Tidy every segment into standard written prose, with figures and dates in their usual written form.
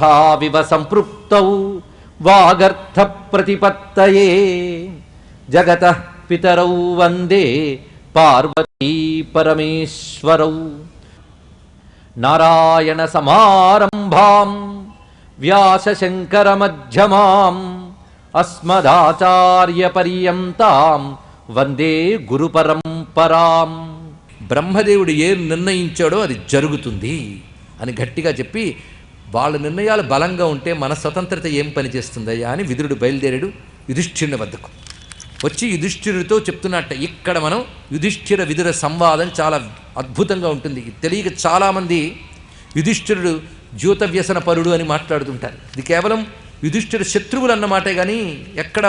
తథావివ సంపృక్తౌ వాగర్థ ప్రతిపత్తయే జగతః పితరౌ వందే పార్వతీ పరమేశ్వరౌ. నారాయణ సమారంభాం వ్యాసశంకర మధ్యమాం అస్మదాచార్య పర్యంతాం వందే గురు పరంపరాం. బ్రహ్మదేవుడు ఏం నిర్ణయించాడో అది జరుగుతుంది అని గట్టిగా చెప్పి, వాళ్ళ నిర్ణయాలు బలంగా ఉంటే మన స్వతంత్రత ఏం పనిచేస్తుందయ్యా అని విదురుడు బయలుదేరాడు యుధిష్ఠిరుని వద్దకు. వచ్చి యుధిష్ఠిరుడితో చెప్తున్నట్ట, ఇక్కడ మనం యుధిష్ఠిర విదుర సంవాదం చాలా అద్భుతంగా ఉంటుంది. తెలియక చాలామంది యుధిష్ఠిరుడు జ్యూత వ్యసన పరుడు అని మాట్లాడుతుంటారు. ఇది కేవలం యుధిష్ఠిర శత్రువులు అన్నమాటే కానీ ఎక్కడ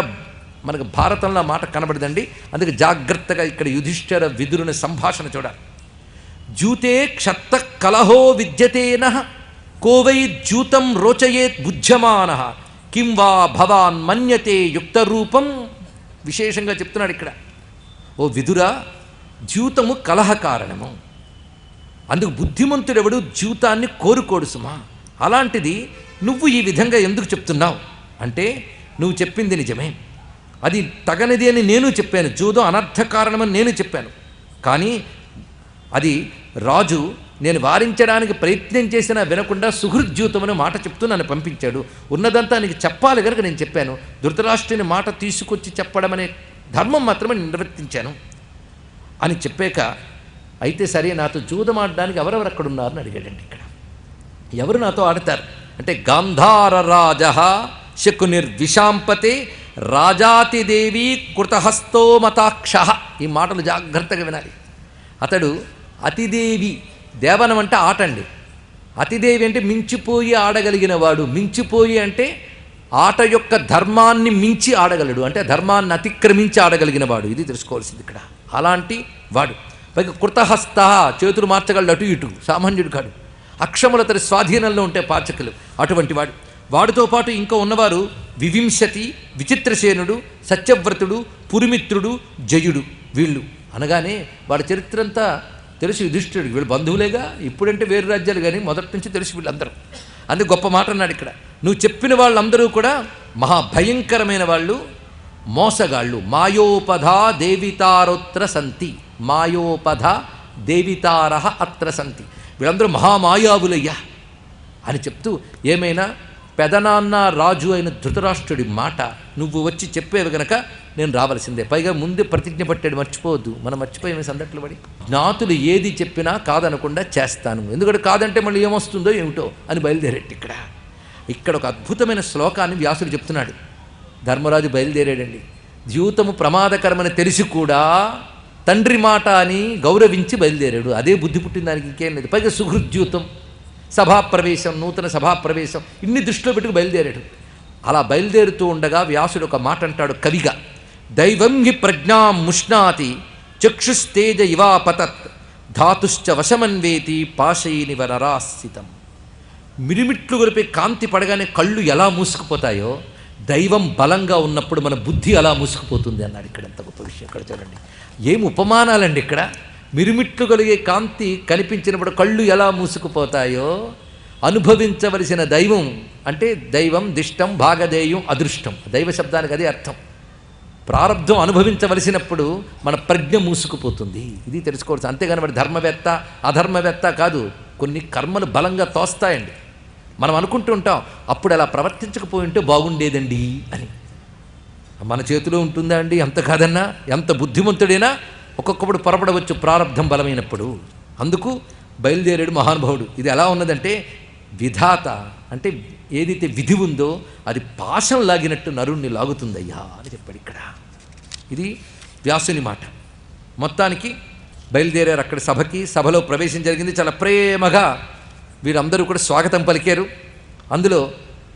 మనకు భారతంలో మాట కనబడదండి. అందుకే జాగ్రత్తగా ఇక్కడ యుధిష్ఠిర విదురుని సంభాషణ చూడాలి. జ్యూతే క్షత్త కలహో విద్యతేన కోవై జ్యూతం రోచయేత్ బుజ్యమాన కిం వా భవాన్ మన్యతే యుక్తరూపం. విశేషంగా చెప్తున్నాడు ఇక్కడ, ఓ విదురా, జ్యూతము కలహ కారణము. అందుకు బుద్ధిమంతుడెవడు జ్యూతాన్ని కోరుకోడు సుమా. అలాంటిది నువ్వు ఈ విధంగా ఎందుకు చెప్తున్నావు అంటే, నువ్వు చెప్పింది నిజమే, అది తగనిది అని నేను చెప్పాను, జూదం అనర్థ కారణమని నేను చెప్పాను. కానీ అది రాజు నేను వారించడానికి ప్రయత్నం చేసినా వినకుండా సుహృద్యూతమని మాట చెప్తూ నన్ను పంపించాడు. ఉన్నదంతా నీకు చెప్పాలి కనుక నేను చెప్పాను. ధృతరాష్ట్రుని మాట తీసుకొచ్చి చెప్పడం అనే ధర్మం మాత్రమే నిర్వర్తించాను అని చెప్పాక, అయితే సరే నాతో జూదం ఆడడానికి ఎవరెవరు అక్కడ ఉన్నారని అడిగాడండి. ఇక్కడ ఎవరు నాతో ఆడతారు అంటే, గాంధార రాజ శకునిర్విశాంపతే రాజాతిదేవి కృతహస్తోమతాక్ష. ఈ మాటలు జాగ్రత్తగా వినాలి. అతడు అతిదేవి, దేవనం అంటే ఆట అండి. అతిదేవి అంటే మించిపోయి ఆడగలిగిన వాడు. మించిపోయి అంటే ఆట యొక్క ధర్మాన్ని మించి ఆడగలడు, అంటే ధర్మాన్ని అతిక్రమించి ఆడగలిగిన వాడు. ఇది తెలుసుకోవాల్సింది ఇక్కడ. అలాంటి వాడు పైగా కృతహస్త, చేతులు మార్చగలడు అటు ఇటు, సామాన్యుడు కాడు. అక్షములు అతడి స్వాధీనంలో ఉంటే పాచకులు, అటువంటి వాడు. వాడితో పాటు ఇంకా ఉన్నవారు వివింశతి, విచిత్రసేనుడు, సత్యవ్రతుడు, పురిమిత్రుడు, జయుడు. వీళ్ళు అనగానే వాడి చరిత్ర అంతా తెలుసు యుధిష్ఠిరుడికి. వీళ్ళు బంధువులేగా, ఇప్పుడంటే వేరు రాజ్యాలు కానీ మొదటి నుంచి తెలుసు వీళ్ళందరూ. అందుకు గొప్ప మాట అన్నాడు ఇక్కడ, నువ్వు చెప్పిన వాళ్ళందరూ కూడా మహాభయంకరమైన వాళ్ళు, మోసగాళ్ళు. మాయోపధ దేవితారోత్ర సంతి, మాయోపధ దేవితార అత్ర సంతి. వీళ్ళందరూ మహామాయావులయ్యా అని చెప్తూ, ఏమైనా పెదనాన్న రాజు అయిన ధృతరాష్ట్రుడి మాట నువ్వు వచ్చి చెప్పేవి గనక నేను రావాల్సిందే. పైగా ముందే ప్రతిజ్ఞ పట్టాడు, మర్చిపోవద్దు. మనం మర్చిపోయేమి సందట్లు పడి, జ్ఞాతులు ఏది చెప్పినా కాదనకుండా చేస్తాను, ఎందుకంటే కాదంటే మళ్ళీ ఏమొస్తుందో ఏమిటో అని బయలుదేరేట్టు. ఇక్కడ ఒక అద్భుతమైన శ్లోకాన్ని వ్యాసుడు చెప్తున్నాడు. ధర్మరాజు బయలుదేరాడండి. ద్యూతము ప్రమాదకరమని తెలిసి కూడా తండ్రి మాట అని గౌరవించి బయలుదేరాడు. అదే బుద్ధి పుట్టిన దానికి ఇంకేం లేదు. పైగా సుహృద్యూతం, సభాప్రవేశం, నూతన సభాప్రవేశం, ఇన్ని దృష్టిలో పెట్టుకు బయలుదేరాడు. అలా బయలుదేరుతూ ఉండగా వ్యాసుడు ఒక మాట అంటాడు కవిగా, దైవం హి ప్రజ్ఞాం ముష్ణాతి చక్షుస్తేజ ఇవాపతత్ ధాతుశ్చ వశమన్వేతి పాశైనివ నరాస్థితం. మిరిమిట్లు గొలిపే కాంతి పడగానే కళ్ళు ఎలా మూసుకుపోతాయో, దైవం బలంగా ఉన్నప్పుడు మన బుద్ధి అలా మూసుకుపోతుంది అన్నాడు. ఇక్కడ ఎంత గొప్ప విషయం. ఇక్కడ చూడండి, ఏం ఉపమానాలండి. ఇక్కడ మిరుమిట్లు కలిగే కాంతి కనిపించినప్పుడు కళ్ళు ఎలా మూసుకుపోతాయో, అనుభవించవలసిన దైవం అంటే దైవం దిష్టం భాగధేయం అదృష్టం, దైవ శబ్దానికి అదే అర్థం. ప్రారబ్ధం అనుభవించవలసినప్పుడు మన ప్రజ్ఞ మూసుకుపోతుంది. ఇది తెలుసుకోవచ్చు. అంతేగాని వాడు ధర్మవేత్త అధర్మవేత్త కాదు. కొన్ని కర్మలు బలంగా తోస్తాయండి. మనం అనుకుంటూ ఉంటాం, అప్పుడు అలా ప్రవర్తించకపోయి ఉంటే బాగుండేదండి అని. మన చేతిలో ఉంటుందా అండి? ఎంత కాదన్నా, ఎంత బుద్ధిమంతుడైనా ఒక్కొక్కప్పుడు పొరపడవచ్చు ప్రారబ్ధం బలమైనప్పుడు. అందుకు బయలుదేరాడు మహానుభావుడు. ఇది ఎలా ఉన్నదంటే, విధాత అంటే ఏదైతే విధి ఉందో అది పాశం లాగినట్టు నరుణ్ణి లాగుతుందయ్యా అని చెప్పాడు ఇక్కడ. ఇది వ్యాసుని మాట. మొత్తానికి బయలుదేరారు అక్కడ సభకి. సభలో ప్రవేశం జరిగింది. చాలా ప్రేమగా వీరందరూ కూడా స్వాగతం పలికారు. అందులో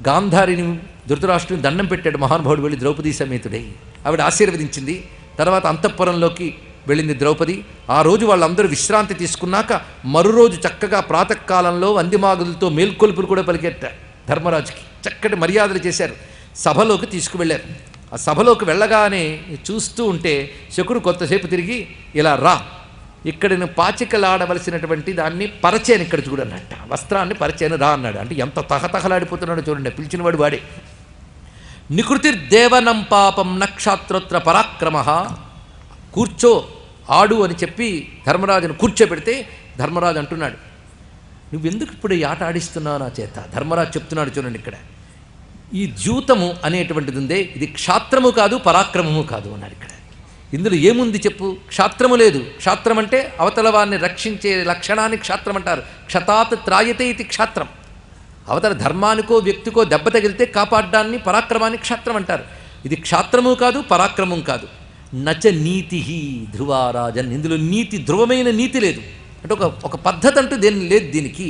గాంధారిని ధృతరాష్ట్రుని దండం పెట్టాడు మహానుభావుడు వెళ్ళి ద్రౌపదీ సమేతుడై. ఆవిడ ఆశీర్వదించింది. తర్వాత అంతఃపురంలోకి వెళ్ళింది ద్రౌపది. ఆ రోజు వాళ్ళందరూ విశ్రాంతి తీసుకున్నాక మరురోజు చక్కగా ప్రాతకాలంలో వందిమాగులతో మేల్కొల్పులు కూడా పలికెట్ట ధర్మరాజుకి. చక్కటి మర్యాదలు చేశారు. సభలోకి తీసుకువెళ్ళారు. ఆ సభలోకి వెళ్ళగానే చూస్తూ ఉంటే శకుడు కొంతసేపు తిరిగి, ఇలా రా ఇక్కడ నేను పాచికలాడవలసినటువంటి దాన్ని పరిచాను, ఇక్కడ చూడన్నట్ట వస్త్రాన్ని పరిచాను రా అన్నాడు. అంటే ఎంత తహతహలాడిపోతున్నాడో చూడండి, పిలిచినవాడు వాడే. నికృతిర్దేవనం పాపం నక్షత్రోత్ర పరాక్రమ, కూర్చో ఆడు అని చెప్పి ధర్మరాజును కూర్చోబెడితే ధర్మరాజు అంటున్నాడు, నువ్వెందుకు ఇప్పుడు ఈ ఆట ఆడిస్తున్నావు నా చేత? ధర్మరాజు చెప్తున్నాడు చూడండి, ఇక్కడ ఈ ద్యూతము అనేటువంటిది ఉందే, ఇది క్షాత్రము కాదు పరాక్రమము కాదు అన్నాడు. ఇక్కడ ఇందులో ఏముంది చెప్పు? క్షాత్రము లేదు. క్షాత్రం అంటే అవతల వారిని రక్షించే లక్షణాన్ని క్షాత్రం అంటారు. క్షతాత్ త్రాయతే ఇది క్షాత్రం. అవతల ధర్మానికో వ్యక్తికో దెబ్బ తగిలితే కాపాడ్డాన్ని పరాక్రమాన్ని క్షాత్రం అంటారు. ఇది క్షాత్రము కాదు పరాక్రమం కాదు. నచ నీతి ధ్రువారాజన్, ఇందులో నీతి ధ్రువమైన నీతి లేదు. అంటే ఒక పద్ధతి అంటూ దేని లేదు దీనికి.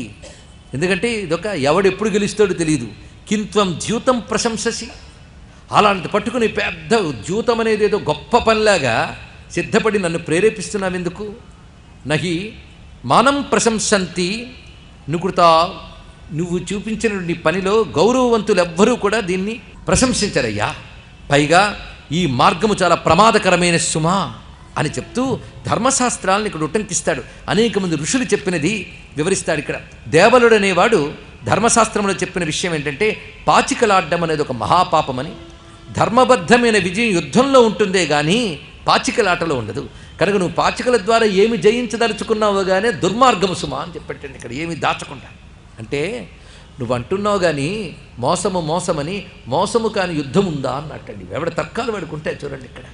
ఎందుకంటే ఇదొక ఎవడెప్పుడు గెలుస్తాడో తెలియదు. కింత్వం ద్యూతం ప్రశంససి, అలాంటి పట్టుకుని పెద్ద ద్యూతం అనేది ఏదో గొప్ప పనిలాగా సిద్ధపడి నన్ను ప్రేరేపిస్తున్నావెందుకు? నహి మానం ప్రశంసంతి నుకృత, నువ్వు చూపించిన నీ పనిలో గౌరవవంతులు ఎవ్వరూ కూడా దీన్ని ప్రశంసించరయ్యా. పైగా ఈ మార్గము చాలా ప్రమాదకరమైన సుమా అని చెప్తూ ధర్మశాస్త్రాలను ఇక్కడ ఉటంకిస్తాడు. అనేక మంది ఋషులు చెప్పినది వివరిస్తాడు. ఇక్కడ దేవలుడు అనేవాడు ధర్మశాస్త్రంలో చెప్పిన విషయం ఏంటంటే, పాచికలాడ్డం అనేది ఒక మహాపాపమని, ధర్మబద్ధమైన విజయం యుద్ధంలో ఉంటుందే కానీ పాచికలాటలో ఉండదు. కనుక నువ్వు పాచికల ద్వారా ఏమి జయించదలుచుకున్నావో కానీ దుర్మార్గము సుమా అని చెప్పట్టండి. ఇక్కడ ఏమి దాచకుండా, అంటే నువ్వు అంటున్నావు కానీ మోసమని, మోసము కాని యుద్ధం ఉందా అన్నట్టండి. ఎవడ తర్కాలు వాడుకుంటాయి చూడండి. ఇక్కడ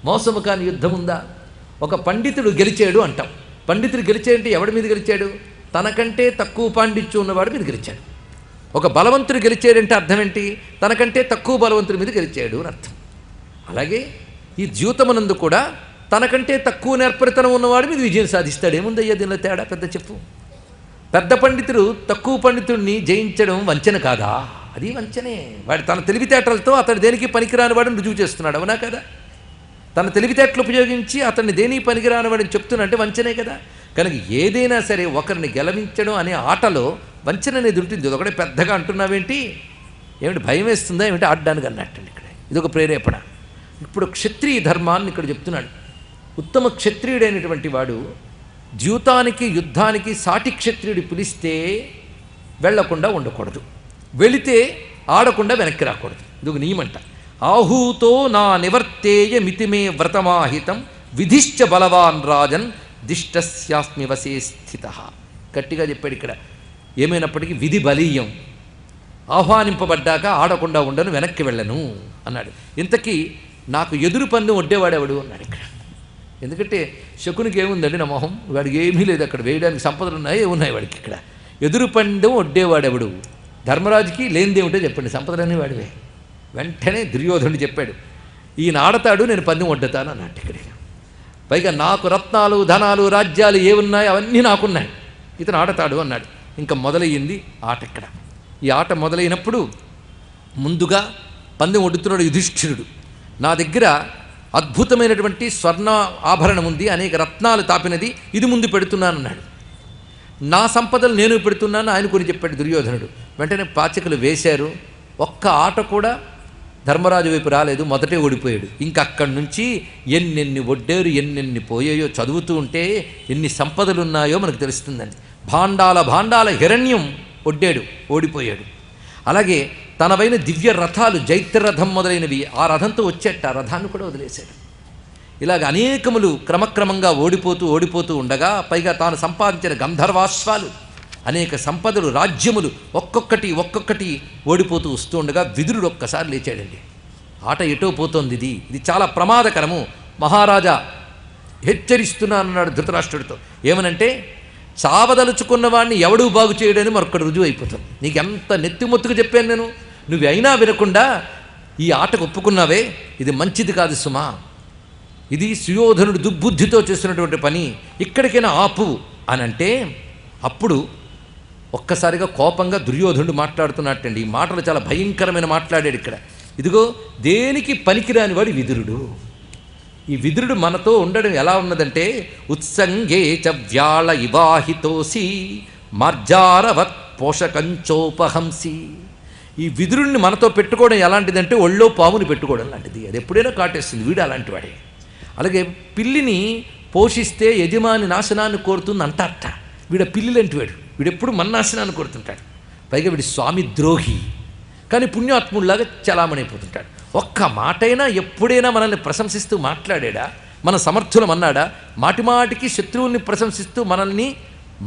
మోసము కాని యుద్ధం ఉందా? ఒక పండితుడు గెలిచాడు అంటాం. పండితుడు గెలిచాడంటే ఎవడి మీద గెలిచాడు? తనకంటే తక్కువ పాండిత్యం ఉన్నవాడి మీద గెలిచాడు. ఒక బలవంతుడు గెలిచాడంటే అర్థం ఏంటి? తనకంటే తక్కువ బలవంతుడి మీద గెలిచాడు అని అర్థం. అలాగే ఈ ద్యూతమునందు కూడా తనకంటే తక్కువ నేర్పరితనం ఉన్నవాడి మీద విజయం సాధిస్తాడు. ఏముందయ్యా దీనిలో తేడా? పెద్ద చెప్పు. పెద్ద పండితుడు తక్కువ పండితుడిని జయించడం వంచన కాదా? అది వంచనే. వాడు తన తెలివితేటలతో అతడు దేనికి పనికిరాని వాడిని రుజువు చేస్తున్నాడు, అవునా కదా? తన తెలివితేటలు ఉపయోగించి అతన్ని దేనికి పనికిరాని వాడిని చెప్తున్నంటే వంచనే కదా. కనుక ఏదైనా సరే ఒకరిని గెలవించడం అనే ఆటలో వంచన అనేది ఉంటుంది. ఒకటే పెద్దగా అంటున్నావేంటి, ఏమిటి భయం వేస్తుందా ఏమిటి ఆడడానికి అన్నట్టండి. ఇక్కడ ఇదొక ప్రేరేపణ. ఇప్పుడు క్షత్రియ ధర్మాన్ని ఇక్కడ చెప్తున్నాడు. ఉత్తమ క్షత్రియుడైనటువంటి వాడు ద్యూతానికి యుద్ధానికి సాటి క్షత్రియుడు పిలిస్తే వెళ్లకుండా ఉండకూడదు, వెళితే ఆడకుండా వెనక్కి రాకూడదు. ఇదొక నియమంట. ఆహూతో నా నివర్తేయ మితిమే వ్రతమాహితం విధిశ్చ బలవాన్ రాజన్ దిష్టస్యాస్మి వసే స్థిత. గట్టిగా చెప్పాడు ఇక్కడ. ఏమైనప్పటికీ విధి బలీయం. ఆహ్వానింపబడ్డాక ఆడకుండా ఉండను, వెనక్కి వెళ్ళను అన్నాడు. ఇంతకీ నాకు ఎదురు పందెం ఒడ్డేవాడెవడు అన్నాడు ఇక్కడ. ఎందుకంటే శకునికి ఏముందండి నా మొహం, వాడికి ఏమీ లేదు, అక్కడ వేయడానికి సంపదలు ఉన్నాయి, ఏమున్నాయి వాడికి. ఇక్కడ ఎదురు పందెం ఒడ్డేవాడెవడు? ధర్మరాజుకి లేనిదేమిటో చెప్పండి, సంపదలన్నీ వాడివే. వెంటనే దుర్యోధనుడు చెప్పాడు, ఈయన ఆడతాడు, నేను పందెం ఒడ్డతాను అన్నట్టు. ఇక్కడ పైగా నాకు రత్నాలు ధనాలు రాజ్యాలు ఏమున్నాయి అవన్నీ నాకున్నాయి, ఇతను ఆడతాడు అన్నాడు. ఇంకా మొదలయ్యింది ఆట. ఇక్కడ ఈ ఆట మొదలైనప్పుడు ముందుగా పందెం ఒడ్డుతున్నాడు యుధిష్ఠిరుడు. నా దగ్గర అద్భుతమైనటువంటి స్వర్ణ ఆభరణం ఉంది, అనేక రత్నాలు తాపినది, ఇది ముందు పెడుతున్నానన్నాడు. నా సంపదలు నేను పెడుతున్నాను ఆయన కొని చెప్పాడు దుర్యోధనుడు. వెంటనే పాచికలు వేశారు. ఒక్క ఆట కూడా ధర్మరాజు వైపు రాలేదు, మొదటే ఓడిపోయాడు. ఇంకా అక్కడి నుంచి ఎన్నెన్ని ఒడ్డారు ఎన్నెన్ని పోయాయో చదువుతూ ఉంటే ఎన్ని సంపదలు ఉన్నాయో మనకు తెలుస్తుందండి. భాండాల హిరణ్యం ఒడ్డాడు, ఓడిపోయాడు. అలాగే తనవైన దివ్య రథాలు జైత్రరథం మొదలైనవి ఆ రథంతో వచ్చేట, ఆ రథాన్ని కూడా వదిలేశాడు. ఇలాగ అనేకములు క్రమక్రమంగా ఓడిపోతూ ఉండగా పైగా తాను సంపాదించిన గంధర్వాశ్వాలు అనేక సంపదలు రాజ్యములు ఒక్కొక్కటి ఓడిపోతూ వస్తూ ఉండగా విదురుడు ఒక్కసారి లేచాడండి. ఆట ఎటో పోతోంది, ఇది చాలా ప్రమాదకరము, మహారాజా హెచ్చరిస్తున్నానన్నాడు ధృతరాష్ట్రుడితో. ఏమనంటే, చావదలుచుకున్న వాడిని ఎవడూ బాగు చేయడని మరొకటి రుజువు అయిపోతుంది. నీకు ఎంత నెత్తిమొత్తుకు చెప్పాను నేను, నువ్వు అయినా వినకుండా ఈ ఆటకు ఒప్పుకున్నావే, ఇది మంచిది కాదు సుమా, ఇది సుయోధనుడు దుర్బుద్ధితో చేస్తున్నటువంటి పని, ఇక్కడికైనా ఆపు అనంటే అప్పుడు ఒక్కసారిగా కోపంగా దుర్యోధనుడు మాట్లాడుతున్నట్టండి. ఈ మాటలు చాలా భయంకరమైన మాట్లాడాడు ఇక్కడ. ఇదిగో దేనికి పనికిరాని వాడు విదురుడు. ఈ విదురుడు మనతో ఉండడం ఎలా ఉన్నదంటే, ఉత్సంగే చ వ్యాళ ఇవాహితోసి మార్జారవత్ పోషకంచోపహంసి. ఈ విదురుడిని మనతో పెట్టుకోవడం ఎలాంటిదంటే ఒళ్ళో పాముని పెట్టుకోవడం లాంటిది. అది ఎప్పుడైనా కాటేస్తుంది, వీడు అలాంటి వాడే. అలాగే పిల్లిని పోషిస్తే యజమాని నాశనాన్ని కోరుతుంది అంటారట. వీడు పిల్లులంటి వీడెప్పుడు మన నాశనాన్ని కోరుతుంటాడు. పైగా వీడు స్వామి ద్రోహి, కానీ పుణ్యాత్ముడిలాగా చలామణైపోతుంటాడు. ఒక్క మాటైనా ఎప్పుడైనా మనల్ని ప్రశంసిస్తూ మాట్లాడా? మన సమర్థులం అన్నాడా? మాటిమాటికి శత్రువుల్ని ప్రశంసిస్తూ మనల్ని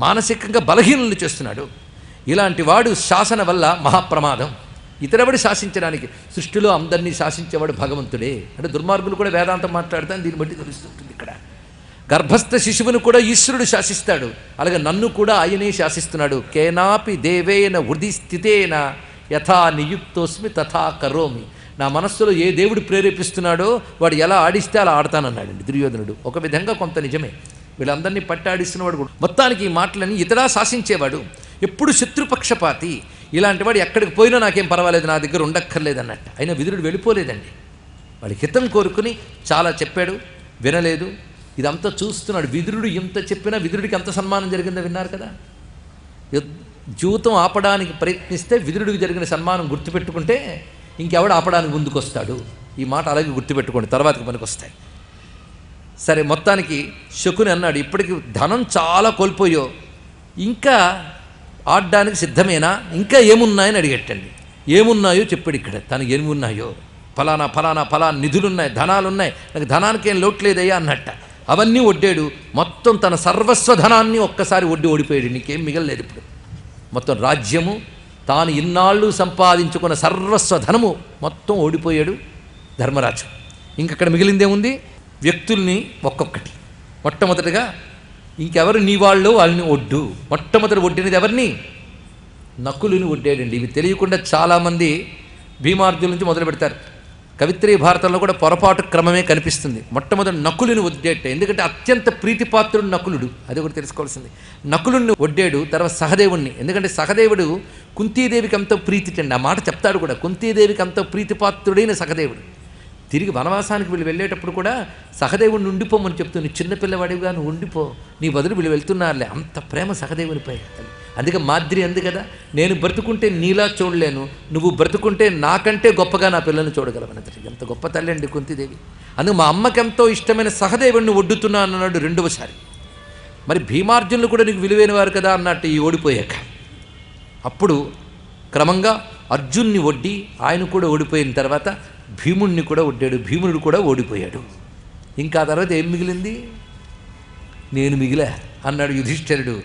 మానసికంగా బలహీనుల్ని చేస్తున్నాడు. ఇలాంటి వాడు శాసన వల్ల మహాప్రమాదం. ఇతరవాడు శాసించడానికి, సృష్టిలో అందరినీ శాసించేవాడు భగవంతుడే. అంటే దుర్మార్గులు కూడా వేదాంతం మాట్లాడతాను, దీన్ని బట్టి తెలుస్తుంటుంది. ఇక్కడ గర్భస్థ శిశువును కూడా ఈశ్వరుడు శాసిస్తాడు, అలాగే నన్ను కూడా ఆయనే శాసిస్తున్నాడు. కేనాపి దేవేన హృది స్థితేన యథా నియుక్తోస్మి తథా కరోమి. నా మనస్సులో ఏ దేవుడు ప్రేరేపిస్తున్నాడో వాడు ఎలా ఆడిస్తే అలా ఆడతానన్నాడండి దుర్యోధనుడు. ఒక విధంగా కొంత నిజమే, వీళ్ళందరినీ పట్టాడిస్తున్నవాడు కూడా. మొత్తానికి ఈ మాటలని ఇతడా శాసించేవాడు, ఎప్పుడు శత్రుపక్షపాతి. ఇలాంటి వాడు ఎక్కడికి పోయినా నాకేం పర్వాలేదు, నా దగ్గర ఉండక్కర్లేదు అన్నట్టు. అయినా విదురుడు వెళ్ళిపోలేదండి. వాడి హితం కోరుకుని చాలా చెప్పాడు, వినలేదు. ఇదంతా చూస్తున్నాడు విదురుడు. ఇంత చెప్పినా విదురుడికి ఎంత సన్మానం జరిగిందో విన్నారు కదా. జీవితం ఆపడానికి ప్రయత్నిస్తే విదురుడికి జరిగిన సన్మానం గుర్తుపెట్టుకుంటే ఇంకెవడు ఆపడానికి ముందుకొస్తాడు. ఈ మాట అలాగే గుర్తుపెట్టుకోండి, తర్వాతకి పనికొస్తాయి. సరే, మొత్తానికి శకుని అన్నాడు, ఇప్పటికి ధనం చాలా కోల్పోయో, ఇంకా ఆడడానికి సిద్ధమేనా? ఇంకా ఏమున్నాయని అడిగట్టండి. ఏమున్నాయో చెప్పాడు. ఇక్కడ తనకు ఏమున్నాయో, ఫలానా ఫలానా ఫలానా నిధులున్నాయి, ధనాలున్నాయి, నాకు ధనానికి ఏం లోటు లేదయ్యా అన్నట్ట. అవన్నీ ఒడ్డాడు. మొత్తం తన సర్వస్వ ధనాన్ని ఒక్కసారి ఓడిపోయాడు. నీకేం మిగలలేదు. ఇప్పుడు మొత్తం రాజ్యము, తాను ఇన్నాళ్ళు సంపాదించుకున్న సర్వస్వ ధనము మొత్తం ఓడిపోయాడు ధర్మరాజు. ఇంకక్కడ మిగిలిందేముంది? వ్యక్తుల్ని ఒక్కొక్కటి. మొట్టమొదటిగా ఇంకెవరు నీ వాళ్ళు వాళ్ళని ఒడ్డు. మొట్టమొదటి ఒడ్డినది ఎవరిని? నకులుని ఒడ్డాడండి. ఇవి తెలియకుండా చాలామంది భీమార్జుల నుంచి మొదలు పెడతారు. కవిత్రీ భారతంలో కూడా పొరపాటు క్రమమే కనిపిస్తుంది. మొట్టమొదటి నకులుని ఒడ్డేట, ఎందుకంటే అత్యంత ప్రీతిపాత్రుడు నకులుడు. అది కూడా తెలుసుకోవాల్సింది. నకులుని ఒడ్డాడు, తర్వాత సహదేవుణ్ణి. ఎందుకంటే సహదేవుడు కుంతీదేవికి ఎంతో ప్రీతిటండి. ఆ మాట చెప్తాడు కూడా, కుంతీదేవికి ఎంతో ప్రీతిపాత్రుడైన సహదేవుడు. తిరిగి వనవాసానికి వీళ్ళు వెళ్ళేటప్పుడు కూడా సహదేవుడిని ఉండిపోమని చెప్తూ, నీ చిన్నపిల్లవాడివిగా నువ్వు ఉండిపో, నీ బదులు వీళ్ళు వెళ్తున్నారులే. అంత ప్రేమ సహదేవునిపై. అందుకే మాద్రి అంది కదా, నేను బ్రతుకుంటే నీలా చూడలేను, నువ్వు బ్రతుకుంటే నాకంటే గొప్పగా నా పిల్లల్ని చూడగలవన్నది. ఎంత గొప్ప తల్లి అండి కుంతీదేవి. అందుకు మా అమ్మకి ఎంతో ఇష్టమైన సహదేవుడిని ఒడ్డుతున్నా అన్నాడు రెండవసారి. మరి భీమార్జునులు కూడా నీకు విలువైన వారు కదా అన్నట్టు ఈ ఓడిపోయాక. అప్పుడు క్రమంగా అర్జున్ని ఒడ్డి ఆయన కూడా ఓడిపోయిన తర్వాత భీముణ్ణి కూడా ఒడ్డాడు. భీముడు కూడా ఓడిపోయాడు. ఇంకా తర్వాత ఏం మిగిలింది? నేను మిగిలా అన్నాడు యుధిష్ఠిరుడు.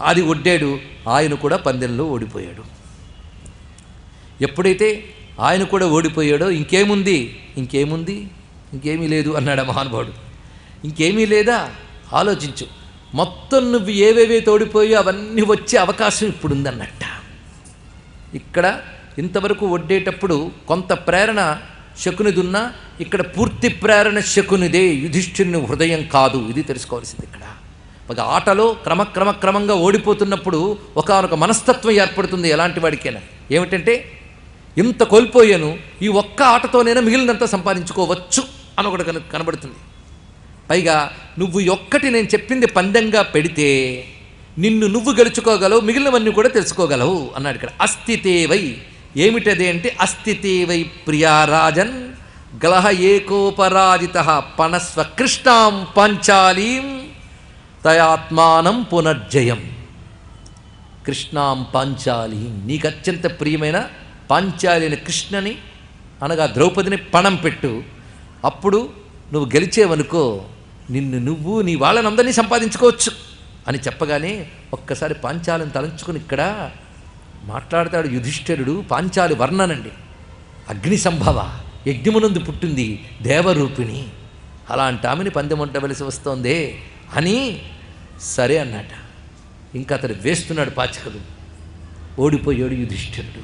అది ఒడ్డాడు, ఆయన కూడా పందెంలో ఓడిపోయాడు. ఎప్పుడైతే ఆయన కూడా ఓడిపోయాడో ఇంకేముంది? ఇంకేమీ లేదు అన్నాడు మహానుభావుడు. ఇంకేమీ లేదా? ఆలోచించు. మొత్తం నువ్వు ఏవేవే తోడిపోయో అవన్నీ వచ్చే అవకాశం ఇప్పుడు ఉందన్నట్ట. ఇక్కడ ఇంతవరకు ఒడ్డేటప్పుడు కొంత ప్రేరణ శకునిదున్నా, ఇక్కడ పూర్తి ప్రేరణ శకునిదే, యుధిష్ఠిరుని హృదయం కాదు. ఇది తెలుసుకోవాల్సింది. ఇక్కడ ఒక ఆటలో క్రమంగా ఓడిపోతున్నప్పుడు ఒకానొక మనస్తత్వం ఏర్పడుతుంది ఎలాంటి వాడికైనా. ఏమిటంటే, ఇంత కోల్పోయాను, ఈ ఒక్క ఆటతోనైనా మిగిలినంత సంపాదించుకోవచ్చు అని ఒకటి కనబడుతుంది. పైగా నువ్వు ఒక్కటి నేను చెప్పింది పందెంగా పెడితే నిన్ను నువ్వు గెలుచుకోగలవు, మిగిలినవన్నీ కూడా తెలుసుకోగలవు అన్నాడు. ఇక్కడ అస్థితేవై. ఏమిటది అంటే, అస్థితేవై ప్రియారాజన్ గ్లహ ఏకోపరాజిత పనస్వ కృష్ణాం పాంచాలీం తయాత్మానం పునర్జయం. కృష్ణాం పాంచాలీం, నీకు అత్యంత ప్రియమైన పాంచాలి అయిన కృష్ణని అనగా ద్రౌపదిని పణం పెట్టు. అప్పుడు నువ్వు గెలిచేవనుకో, నిన్ను నువ్వు నీ వాళ్ళనందరినీ సంపాదించుకోవచ్చు అని చెప్పగానే ఒక్కసారి పాంచాలిని తలంచుకుని ఇక్కడ మాట్లాడతాడు యుధిష్ఠిరుడు. పాంచాలి వర్ణనండి, అగ్ని సంభవ, యజ్ఞమునందు పుట్టింది, దేవరూపిణి, అలాంటి ఆమెని పందెముంటవలసి వస్తోందే అని సరే అన్నట. ఇంకా అతడు వేస్తున్నాడు పాచికలు. ఓడిపోయాడు యుధిష్ఠిరుడు.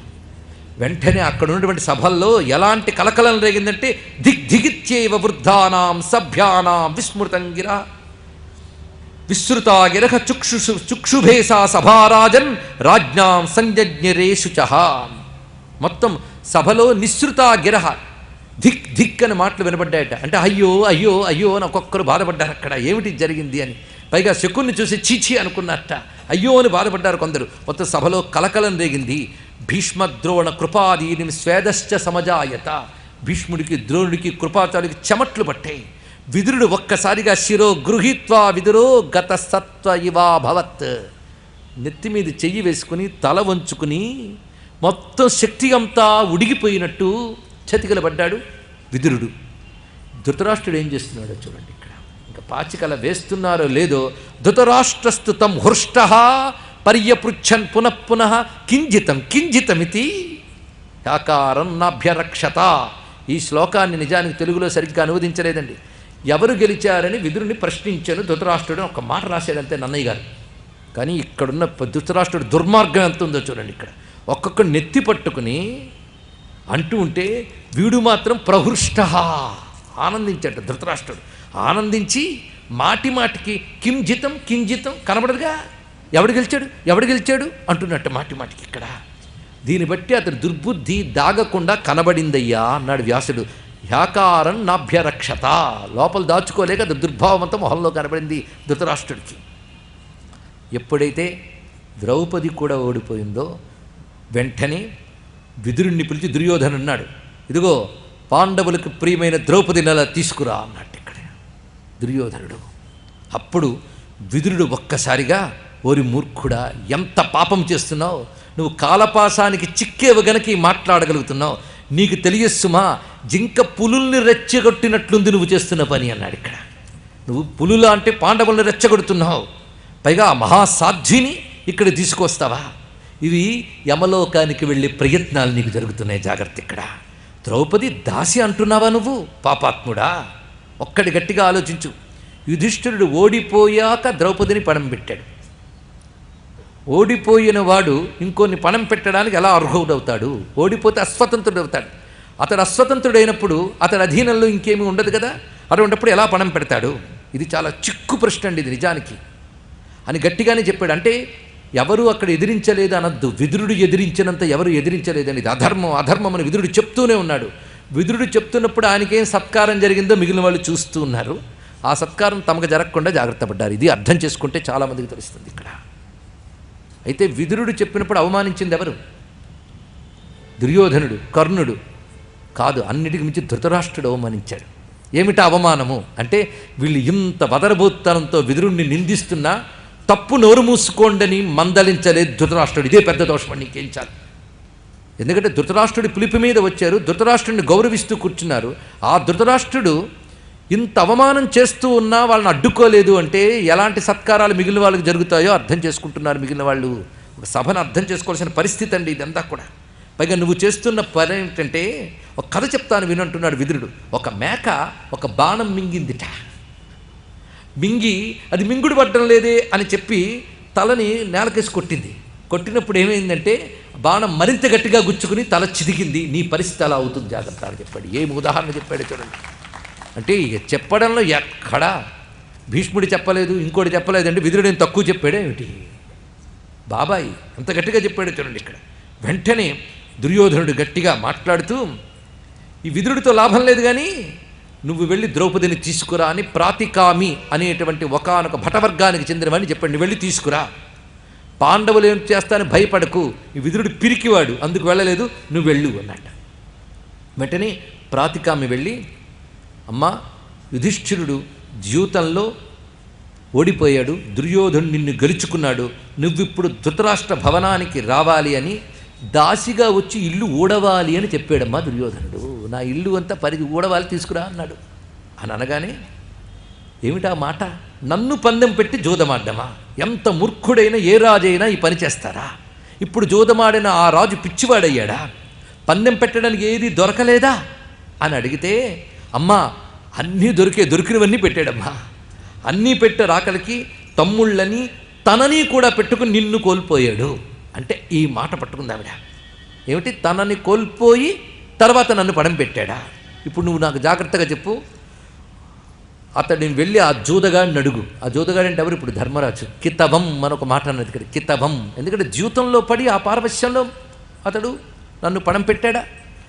వెంటనే అక్కడ ఉన్నటువంటి సభల్లో ఎలాంటి కలకలం రేగిందంటే, దిగ్ధిగిత్యేవ వృద్ధానాం సభ్యానాం విస్మృతంగిర విశ్రుతాగిరహ చుక్షుభేసా సభారాజన్ రాజ్ఞాం సంయజ్ఞరేషుచ. మొత్తం సభలో నిశ్రుతాగిరహ, ధిక్ ధిక్ అని మాటలు వినబడ్డాయట. అంటే అయ్యో అయ్యో అయ్యో అని ఒక్కొక్కరు బాధపడ్డారు. అక్కడ ఏమిటి జరిగింది అని. పైగా శకుని చూసి చీచి అనుకున్నట్ట, అయ్యో అని బాధపడ్డారు కొందరు. మొత్తం సభలో కలకలం రేగింది. భీష్మద్రోణ కృపాదీని స్వేదశ్చ సమజాయత. భీష్ముడికి, ద్రోణుడికి, కృపాచార్యుడికి చెమట్లు పట్టాయి. విదురుడు ఒక్కసారిగా శిరో గృహీత్వా విదురో గత సత్వ ఇవాభవత్, నెత్తి మీద చెయ్యి వేసుకుని తల వంచుకుని మొత్తం శక్తి అంతా ఉడిగిపోయినట్టు చతికిలబడ్డాడు విదురుడు. ధృతరాష్ట్రుడు ఏం చేస్తున్నాడో చూడండి. ఇక్కడ ఇంకా పాచికల వేస్తున్నారో లేదో, ధృతరాష్ట్రస్తు తం హృష్ట పర్యపృచ్ఛన్ పునఃపునః కింజితమితి యాకారం నాభ్యరక్షత. ఈ శ్లోకాన్ని నిజానికి తెలుగులో సరిగ్గా అనువదించలేదండి. ఎవరు గెలిచారని విదురుని ప్రశ్నించాను ధృతరాష్ట్రుడు ఒక మాట రాశాడంతే నన్నయ్య గారు. కానీ ఇక్కడున్న ధృతరాష్ట్రుడు దుర్మార్గం ఎంత ఉందో చూడండి. ఇక్కడ ఒక్కొక్కడు నెత్తి పట్టుకుని అంటూ ఉంటే వీడు మాత్రం ప్రహృష్ట ఆనందించాడు ధృతరాష్ట్రుడు. ఆనందించి మాటి మాటికి కింజితం కనబడదుగా, ఎవడు గెలిచాడు అంటున్నట్టు మాటి మాటికి. ఇక్కడ దీన్ని బట్టి అతని దుర్బుద్ధి దాగకుండా కనబడిందయ్యా అన్నాడు వ్యాసుడు. హ్యాకారం నాభ్యరక్షత, లోపల దాచుకోలేక అది దుర్భావమంతా మొహంలో కనబడింది ధృతరాష్ట్రుడికి. ఎప్పుడైతే ద్రౌపది కూడా ఓడిపోయిందో వెంటనే విదురుణ్ణి పిలిచి దుర్యోధను అన్నాడు, ఇదిగో పాండవులకు ప్రియమైన ద్రౌపదిని అలా తీసుకురా అన్నట్టు ఇక్కడ దుర్యోధనుడు. అప్పుడు విదురుడు ఒక్కసారిగా, ఓరి మూర్ఖుడా, ఎంత పాపం చేస్తున్నావు, నువ్వు కాలపాసానికి చిక్కేవు గనక మాట్లాడగలుగుతున్నావు, నీకు తెలియస్సుమా జింక పులుల్ని రెచ్చగొట్టినట్లుంది నువ్వు చేస్తున్న పని అన్నాడు. ఇక్కడ నువ్వు పులుల అంటే పాండవుల్ని రెచ్చగొడుతున్నావు, పైగా మహాసాధ్విని ఇక్కడ తీసుకొస్తావా? ఇవి యమలోకానికి వెళ్ళే ప్రయత్నాలు నీకు జరుగుతున్నాయి, జాగ్రత్త. ఇక్కడ ద్రౌపది దాసి అంటున్నావా నువ్వు? పాపాత్ముడా, ఒక్కడి గట్టిగా ఆలోచించు. యుధిష్ఠిరుడు ఓడిపోయాక ద్రౌపదిని పణం పెట్టాడు. ఓడిపోయిన వాడు ఇంకొన్ని పణం పెట్టడానికి ఎలా అర్హుడవుతాడు? ఓడిపోతే అస్వతంత్రుడవుతాడు. అతడు అస్వతంత్రుడైనప్పుడు అతడి అధీనంలో ఇంకేమీ ఉండదు కదా, అటువంటిప్పుడు ఎలా పణం పెడతాడు? ఇది చాలా చిక్కు ప్రశ్న అండి ఇది నిజానికి అని గట్టిగానే చెప్పాడు. అంటే ఎవరు అక్కడ ఎదిరించలేదు అనద్దు, విదురుడు ఎదిరించినంత ఎవరు ఎదిరించలేదని. ఇది అధర్మం అని విదురుడు చెప్తూనే ఉన్నాడు. విదురుడు చెప్తున్నప్పుడు ఆయనకేం సత్కారం జరిగిందో మిగిలిన వాళ్ళు చూస్తూ ఉన్నారు. ఆ సత్కారం తమకు జరగకుండా జాగ్రత్త పడ్డారు. ఇది అర్థం చేసుకుంటే చాలామందికి తెలుస్తుంది ఇక్కడ. అయితే విదురుడు చెప్పినప్పుడు అవమానించింది ఎవరు? దుర్యోధనుడు, కర్ణుడు కాదు, అన్నిటికి మించి ధృతరాష్ట్రుడు అవమానించాడు. ఏమిటా అవమానము అంటే, వీళ్ళు ఇంత వదరబోత్తనంతో విదురుణ్ణి నిందిస్తున్నా తప్పు నోరు మూసుకోండని మందలించలేదు ధృతరాష్ట్రుడు. ఇదే పెద్ద దోషం, నీకేంచాలి. ఎందుకంటే ధృతరాష్ట్రుడి పిలుపు మీద వచ్చారు, ధృతరాష్ట్రుడిని గౌరవిస్తూ కూర్చున్నారు. ఆ ధృతరాష్ట్రుడు ఇంత అవమానం చేస్తూ ఉన్నా వాళ్ళని అడ్డుకోలేదు అంటే ఎలాంటి సత్కారాలు మిగిలిన వాళ్ళకి జరుగుతాయో అర్థం చేసుకుంటున్నారు మిగిలిన వాళ్ళు. ఒక సభను అర్థం చేసుకోవాల్సిన పరిస్థితి అండి ఇదంతా కూడా. పైగా నువ్వు చేస్తున్న పని ఏంటంటే, ఒక కథ చెప్తాను వినంటున్నాడు విదురుడు. ఒక మేక ఒక బాణం మింగిందిట. మింగి అది మింగుడు పట్టడం లేదే అని చెప్పి తలని నేలకేసి కొట్టింది. కొట్టినప్పుడు ఏమైందంటే బాణం మరింత గట్టిగా గుచ్చుకుని తల చిదిగింది. నీ పరిస్థితి అలా అవుతుంది, జాగ్రత్త అని చెప్పాడు. ఏం ఉదాహరణ చెప్పాడు చూడండి. అంటే ఇక చెప్పడంలో ఎక్కడా భీష్ముడు చెప్పలేదు, ఇంకోటి చెప్పలేదండి, విదురుడు ఏం తక్కువ చెప్పాడే ఏమిటి? బాబాయ్ అంత గట్టిగా చెప్పాడు చూడండి. ఇక్కడ వెంటనే దుర్యోధనుడు గట్టిగా మాట్లాడుతూ, ఈ విదురుడితో లాభం లేదు కానీ నువ్వు వెళ్ళి ద్రౌపదిని తీసుకురా అని ప్రాతికామి అనేటువంటి ఒకానొక భటవర్గానికి చెందినవని చెప్పండి, వెళ్ళి తీసుకురా. పాండవులు ఏం చేస్తానని భయపడకు, ఈ విదురుడు పిరికివాడు అందుకు వెళ్ళలేదు, నువ్వు వెళ్ళు అన్నట్ట. వెంటనే ప్రాతికామి వెళ్ళి, అమ్మా యుధిష్ఠిరుడు జీవితంలో ఓడిపోయాడు, దుర్యోధనుడు నిన్ను గెలుచుకున్నాడు, నువ్విప్పుడు ధృతరాష్ట్ర భవనానికి రావాలి అని దాసిగా వచ్చి ఇల్లు ఊడవాలి అని చెప్పాడమ్మా దుర్యోధనుడు. నా ఇల్లు అంతా ఊడవాలి తీసుకురా అన్నాడు. అని అనగానే ఏమిటా మాట? నన్ను పందెం పెట్టి జోదమాడ్డమా? ఎంత మూర్ఖుడైనా ఏ రాజైనా ఈ పని చేస్తారా? ఇప్పుడు జోదమాడిన ఆ రాజు పిచ్చివాడయ్యాడా? పందెం పెట్టడానికి ఏది దొరకలేదా అని అడిగితే, అమ్మా అన్నీ దొరికినవన్నీ పెట్టాడమ్మా. అన్నీ పెట్టే రాకలికి తమ్ముళ్ళని తనని కూడా పెట్టుకుని నిన్ను కోల్పోయాడు అంటే ఈ మాట పట్టుకుంది ఆవిడ. ఏమిటి? తనని కోల్పోయి తర్వాత నన్ను పడం పెట్టాడా? ఇప్పుడు నువ్వు నాకు జాగ్రత్తగా చెప్పు. అతడిని వెళ్ళి ఆ జూదగాడిని అడుగు. ఆ జూదగాడు అంటే ఎవరు? ఇప్పుడు ధర్మరాజు. కితభం మనొక మాట అన్నది ఇక్కడ, కితభం. ఎందుకంటే జీవితంలో పడి ఆ పారవశ్యంలో అతడు నన్ను పడం పెట్టాడా?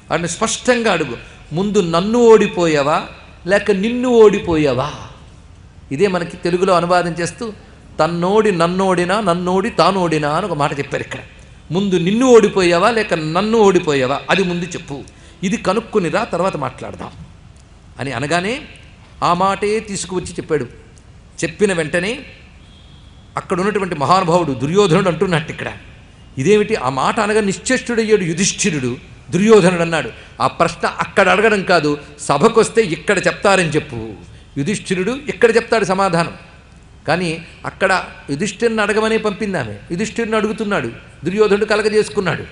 వాడిని స్పష్టంగా అడుగు. ముందు నన్ను ఓడిపోయావా లేక నిన్ను ఓడిపోయావా? ఇదే మనకి తెలుగులో అనువాదం చేస్తూ తన్నోడి నన్నోడినా నన్నోడి తానోడినా అని ఒక మాట చెప్పారు ఇక్కడ. ముందు నిన్ను ఓడిపోయావా లేక నన్ను ఓడిపోయావా అది ముందు చెప్పు, ఇది కనుక్కునిరా తర్వాత మాట్లాడదాం అని అనగానే ఆ మాటే తీసుకువచ్చి చెప్పాడు. చెప్పిన వెంటనే అక్కడ ఉన్నటువంటి మహానుభావుడు దుర్యోధనుడు అంటున్నట్టు ఇక్కడ, ఇదేమిటి ఆ మాట అనగా నిశ్చేష్టుడయ్యాడు యుధిష్ఠిరుడు. దుర్యోధనుడు అన్నాడు, ఆ ప్రశ్న అక్కడ అడగడం కాదు, సభకొస్తే ఇక్కడ చెప్తారని చెప్పు. యుధిష్ఠిరుడు ఇక్కడ చెప్తాడు సమాధానం. కానీ అక్కడ యుధిష్ఠిరుని అడగమనే పంపింది ఆమె. యుధిష్ఠిరుని అడుగుతున్నాడు, దుర్యోధనుడు కలగజేసుకున్నాడు.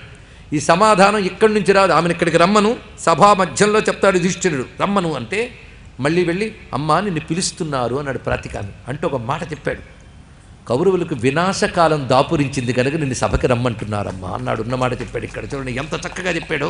ఈ సమాధానం ఇక్కడి నుంచి రాదు, ఆమెను ఇక్కడికి రమ్మను, సభా మధ్యంలో చెప్తాడు యుధిష్ఠిరుడు. రమ్మను అంటే మళ్ళీ వెళ్ళి అమ్మా నిన్ను పిలుస్తున్నారు అన్నాడు ప్రాతికామి. అంటే ఒక మాట చెప్పాడు, కౌరవులకు వినాశకాలం దాపురించింది కనుక నిన్ను సభకి రమ్మంటున్నారమ్మా అన్నాడు. ఉన్నమాట చెప్పాడు. ఇక్కడ చూడండి ఎంత చక్కగా చెప్పాడో.